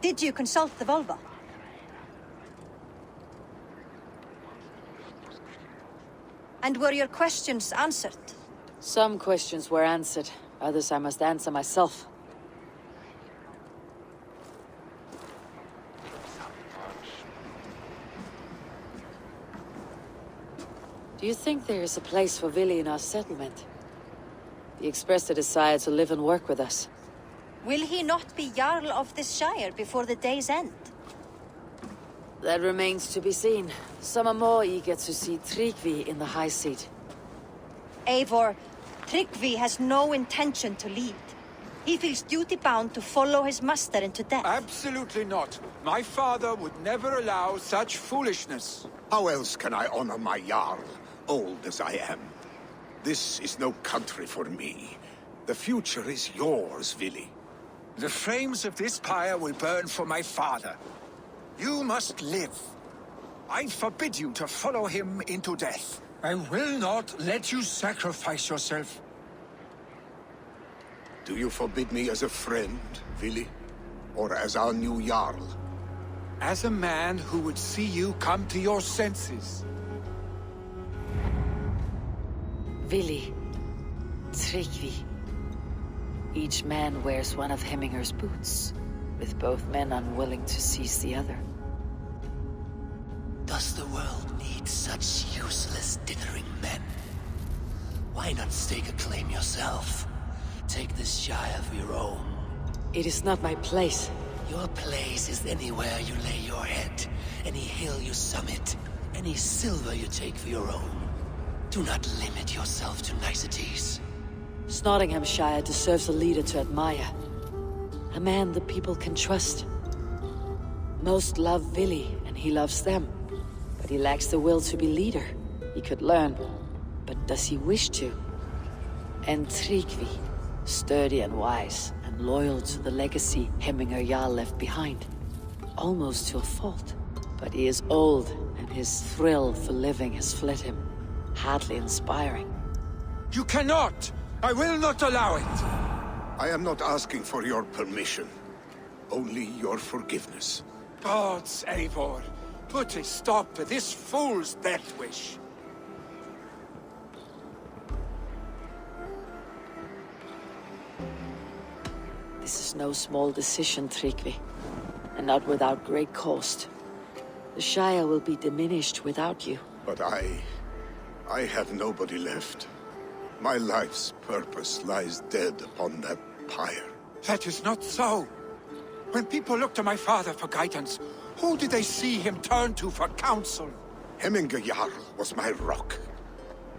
Did you consult the Volva? And were your questions answered? Some questions were answered. Others I must answer myself. Do you think there is a place for Vili in our settlement? He expressed a desire to live and work with us. Will he not be Jarl of this Shire before the day's end? That remains to be seen. Some are more eager to see Tryggvi in the high seat. Eivor, Tryggvi has no intention to lead. He feels duty-bound to follow his master into death. Absolutely not. My father would never allow such foolishness. How else can I honor my Jarl, old as I am? This is no country for me. The future is yours, Vili. The flames of this pyre will burn for my father. You must live. I forbid you to follow him into death. I will not let you sacrifice yourself. Do you forbid me as a friend, Vili? Or as our new Jarl? As a man who would see you come to your senses. Vili. Tryggvi. Each man wears one of Heminger's boots, with both men unwilling to seize the other. Does the world need such useless dithering men? Why not stake a claim yourself? Take this Shire for your own. It is not my place. Your place is anywhere you lay your head, any hill you summit, any silver you take for your own. Do not limit yourself to niceties. Nottinghamshire deserves a leader to admire. A man the people can trust. Most love Vili, and he loves them. But he lacks the will to be leader. He could learn, but does he wish to? And Tryggvi, sturdy and wise, and loyal to the legacy Hemminger Jarl left behind. Almost to a fault. But he is old, and his thrill for living has fled him. Hardly inspiring. You cannot! I will not allow it! I am not asking for your permission. Only your forgiveness. Gods, Eivor, put a stop to this fool's death wish. This is no small decision, Tryggvi. And not without great cost. The Shire will be diminished without you. But I have nobody left. My life's purpose lies dead upon that pyre. That is not so. When people look to my father for guidance, who did they see him turn to for counsel? Hemminger Jarl was my rock.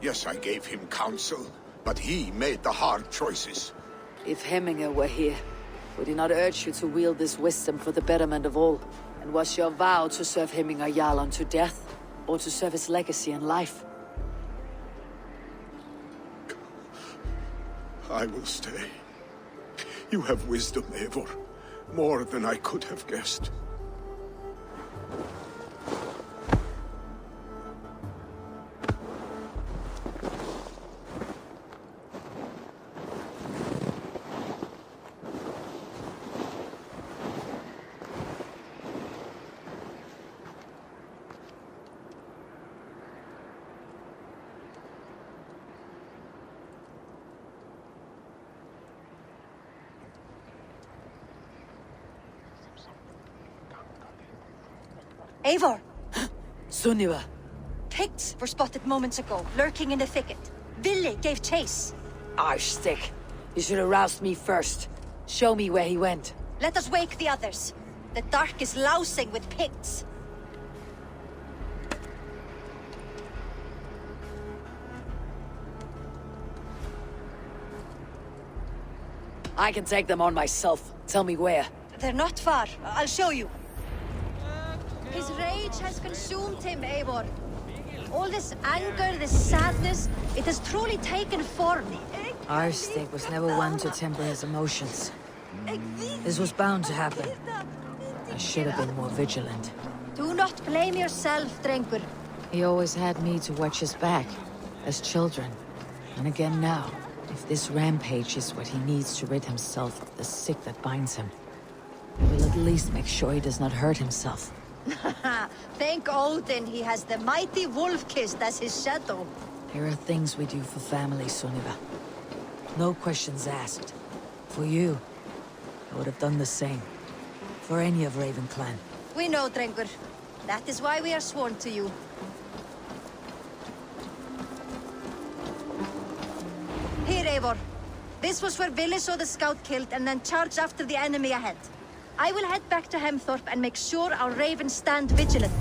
Yes, I gave him counsel, but he made the hard choices. If Hemminger were here, would he not urge you to wield this wisdom for the betterment of all? And was your vow to serve Hemminger Jarl unto death, or to serve his legacy in life? I will stay. You have wisdom, Eivor. More than I could have guessed. Eivor! Sunniva! Picts were spotted moments ago, lurking in the thicket. Vili gave chase. Arstick! You should have roused me first. Show me where he went. Let us wake the others. The dark is lousing with Picts. I can take them on myself. Tell me where. They're not far. I'll show you. His rage has consumed him, Eivor. All this anger, this sadness, it has truly taken form. Arstick was never one to temper his emotions. This was bound to happen. I should have been more vigilant. Do not blame yourself, Drengur. He always had me to watch his back, as children. And again now, if this rampage is what he needs to rid himself of the sick that binds him. I will at least make sure he does not hurt himself. Thank Odin he has the mighty Wolf-Kissed as his shadow. There are things we do for family, Sunniva. No questions asked. For you, I would have done the same. For any of Raven Clan. We know, Drengur. That is why we are sworn to you. Here, Eivor. This was where Vili saw the scout killed and then charged after the enemy ahead. I will head back to Hemthorpe and make sure our ravens stand vigilant.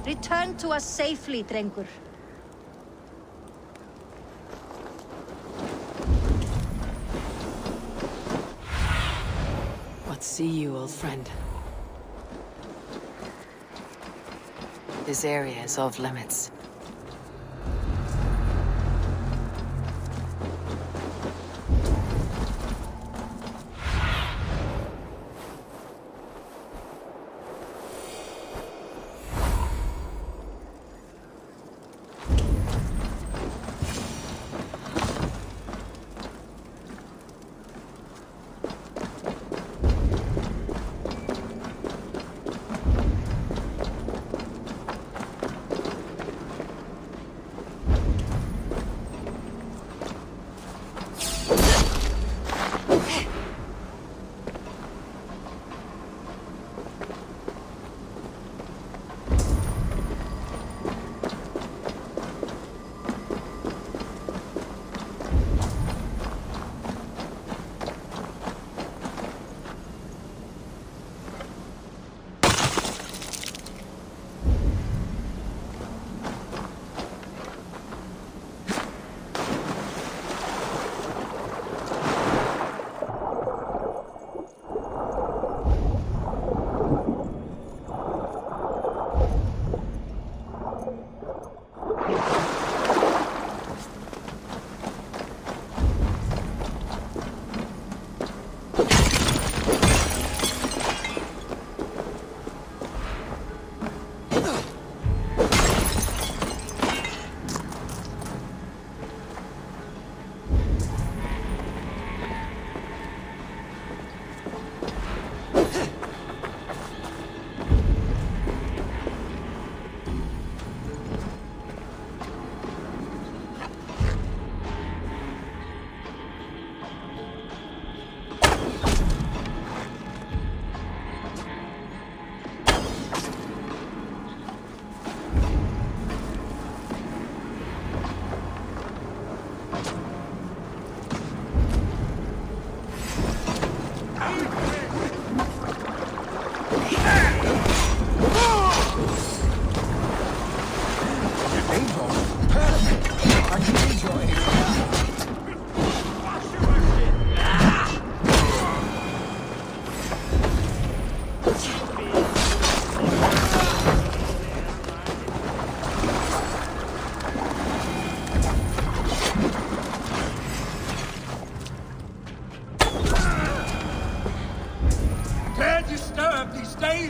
Return to us safely, Drengur. What see you, old friend? This area is off limits.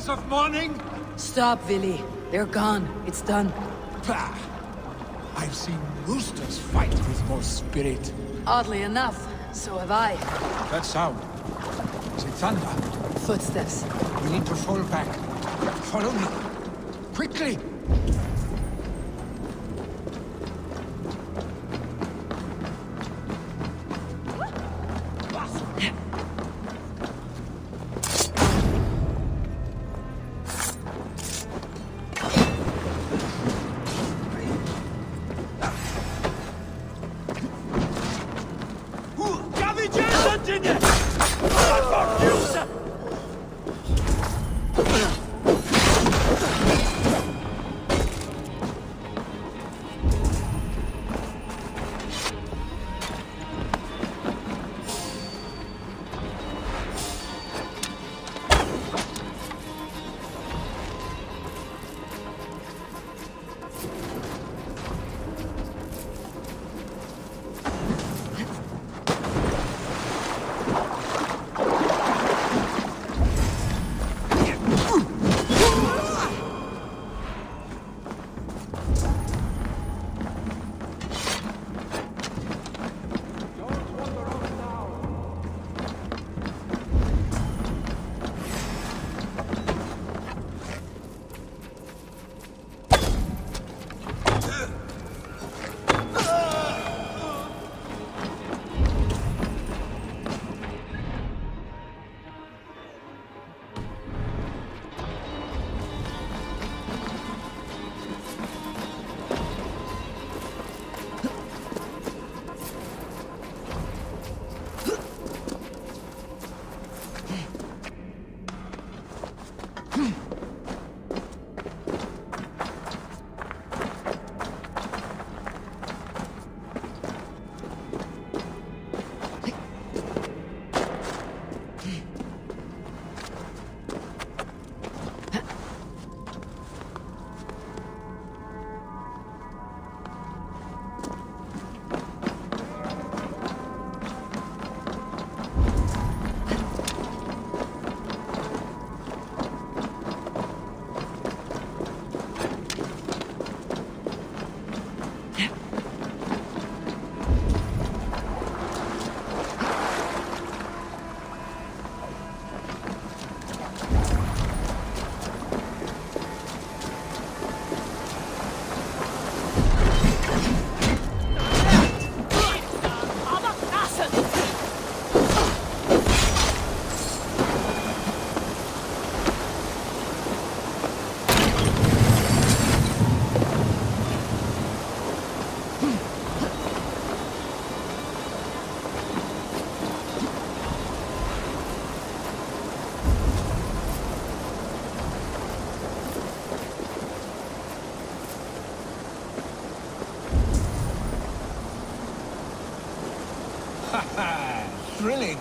Of mourning? Stop, Vili. They're gone. It's done. Pah! I've seen roosters fight with more spirit. Oddly enough, so have I. That sound. Is it thunder? Footsteps. We need to fall back. Follow me. Quickly!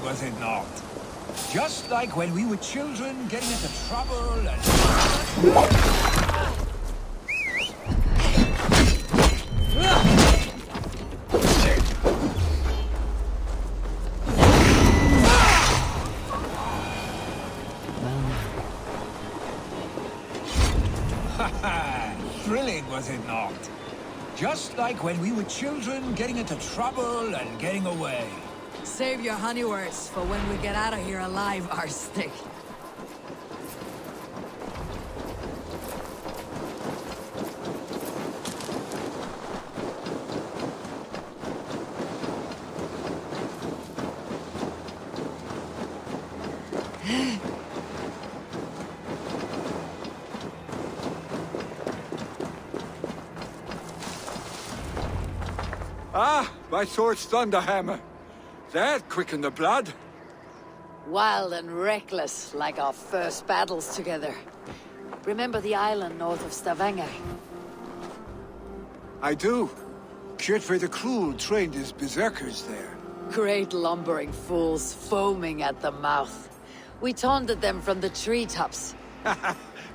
was it not? Just like when we were children getting into trouble and... Thrilling, was it not? Just like when we were children getting into trouble and getting away. Save your honey words for when we get out of here alive, Arstic. Ah, my sword's Thunderhammer. That quickened the blood. Wild and reckless, like our first battles together. Remember the island north of Stavanger? I do. Kjotve the Cruel trained his berserkers there. Great lumbering fools, foaming at the mouth. We taunted them from the treetops.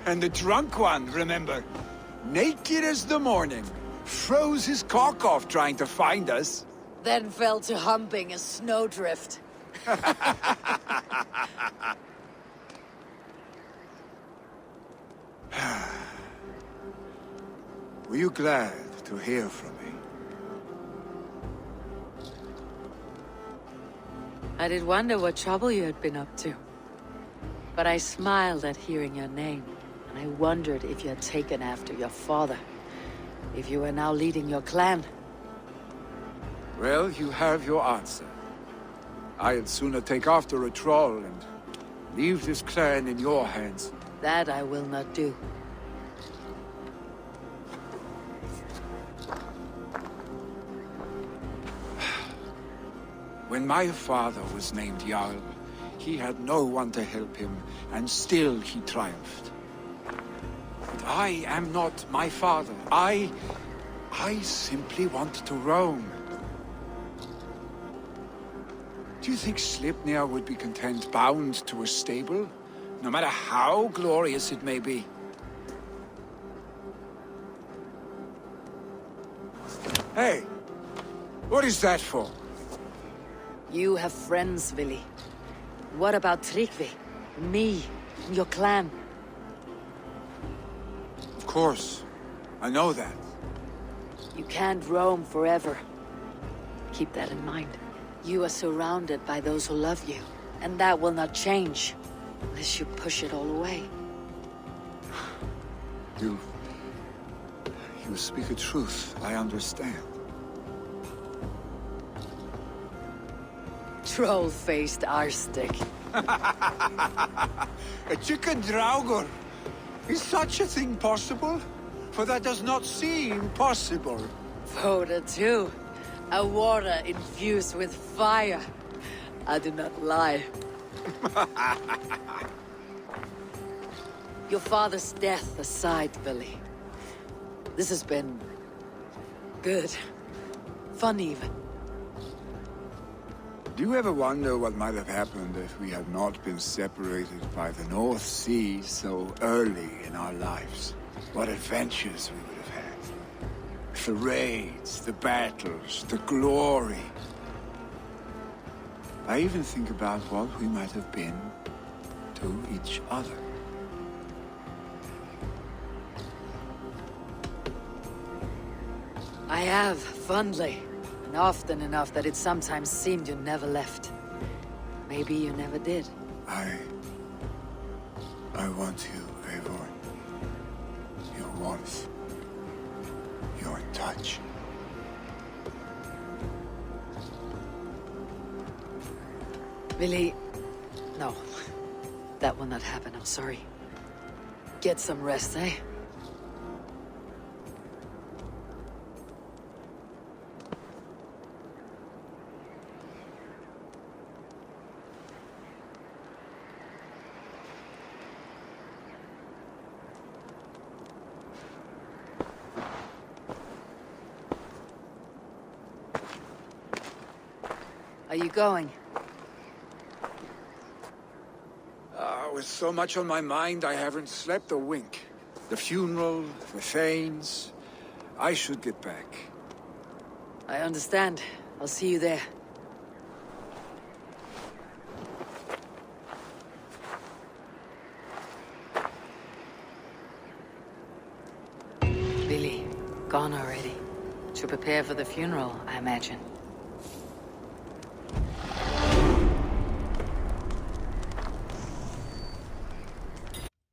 And the drunk one, remember? Naked as the morning. Froze his cock off trying to find us. Then fell to humping a snowdrift. Were you glad to hear from me? I did wonder what trouble you had been up to. But I smiled at hearing your name, and I wondered if you had taken after your father. If you were now leading your clan. Well, you have your answer. I'd sooner take after a troll and leave this clan in your hands. That I will not do. When my father was named Jarl, he had no one to help him, and still he triumphed. But I am not my father. I simply want to roam. Do you think Sleipnir would be content bound to a stable? No matter how glorious it may be? Hey! What is that for? You have friends, Vili. What about Tryggvi? Me? Your clan? Of course. I know that. You can't roam forever. Keep that in mind. You are surrounded by those who love you, and that will not change unless you push it all away. You speak a truth. I understand. Troll-faced Arstic. A chicken Draugr! Is such a thing possible? For that does not seem possible. Voda too. A water infused with fire. I do not lie. Your father's death aside, Vili. This has been... good. Fun even. Do you ever wonder what might have happened if we had not been separated by the North Sea so early in our lives? What adventures we would have had. The raids, the battles, the glory. I even think about what we might have been to each other. I have, fondly. And often enough that it sometimes seemed you never left. Maybe you never did. I want you, Eivor. Your warmth. Your touch. Vili... no. That will not happen, I'm sorry. Get some rest, eh? Are you going? With so much on my mind, I haven't slept a wink. The funeral, the Thanes... I should get back. I understand. I'll see you there. Billy, gone already. To prepare for the funeral, I imagine.